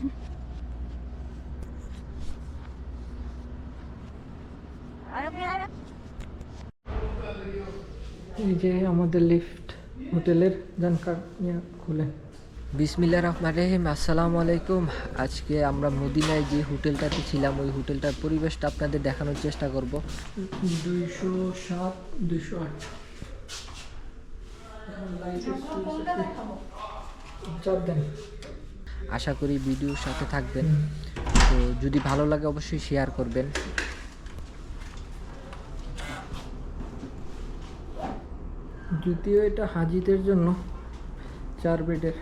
এই যে আমাদের লিফট হোটেলের জানকার খুলে। বিসমিল্লাহির রহমানির রহিম। আসসালামু আলাইকুম। আজকে আমরা মদিনায় যে হোটেলটাতে ছিলাম ওই হোটেলটার পরিবেশটা আপনাদের দেখানোর চেষ্টা করব। 207 208 আশা করি ভিডিওর সাথে থাকবেন। তো যদি ভালো লাগে অবশ্যই শেয়ার করবেন। যদিও এটা হাজিদের জন্য 4 বেডের,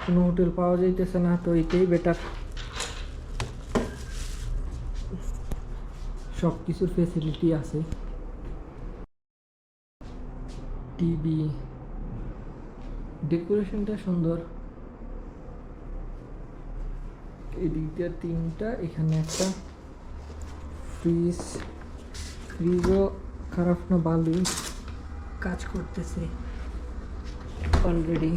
কোনো হোটেল পাওয়া যাইতেছে না, তো এটাই বেটার। সব কিছুর ফেসিলিটি আছে, টিভি, ডেকোরেশনটা সুন্দর। এদিকটা 3টা, এখানে একটা ফ্রিজও খারাপ না, ভালোই কাজ করতেছে অলরেডি।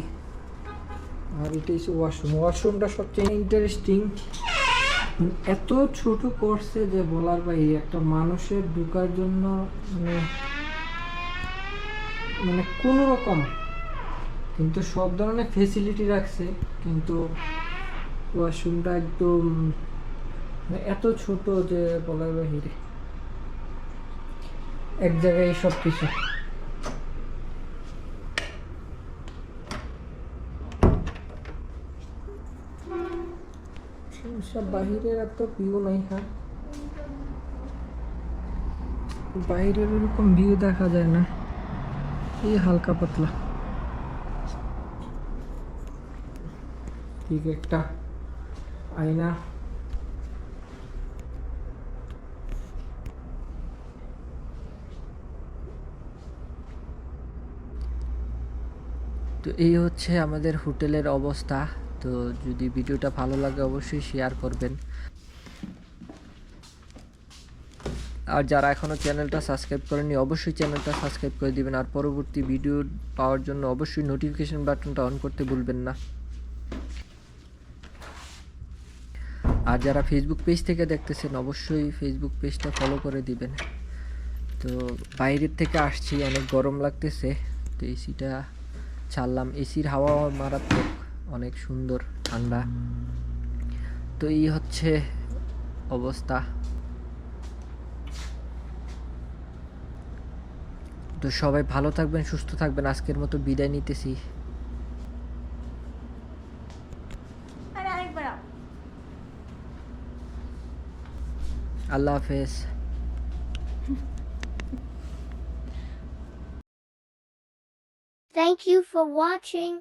আর এটা হচ্ছে ওয়াশরুমটা সবচেয়ে ইন্টারেস্টিং। এত ছোট করছে যে বলার বাইরে, একটা মানুষের ঢোকার জন্য মানে কোনো রকম, কিন্তু সব ধরনের ফেসিলিটি রাখছে, কিন্তু ওয়াশরুমটা একদম এত ছোট যে বলার বাহিরে, এক জায়গায় সব কিছু। সব বাহিরের এত ভিউ নাই। হ্যাঁ, বাইরের ওরকম ভিউ দেখা যায় না, এই হালকা পাতলা। ঠিক একটা আয়না, তো এই হচ্ছে আমাদের হোটেলের অবস্থা। তো যদি ভিডিওটা ভালো লাগে অবশ্যই শেয়ার করবেন, আর যারা এখনও চ্যানেলটা সাবস্ক্রাইব করেনি অবশ্যই চ্যানেলটা সাবস্ক্রাইব করে দিবেন, আর পরবর্তী ভিডিও পাওয়ার জন্য অবশ্যই নোটিফিকেশন বাটনটা অন করতে ভুলবেন না। আর যারা ফেসবুক পেজ থেকে দেখতেছেন অবশ্যই ফেসবুক পেজটা ফলো করে দিবেন। তো বাইরের থেকে আসছি, অনেক গরম লাগতেছে, তো এসিটা ছাড়লাম। এসির হাওয়া মারাত্মক, অনেক সুন্দর ঠান্ডা। তো এই হচ্ছে অবস্থা। তো সবাই ভালো থাকবেন, সুস্থ থাকবেন। আজকের মতো বিদায় নিতেছি। আল্লাহ হাফেজ। Thank you for watching.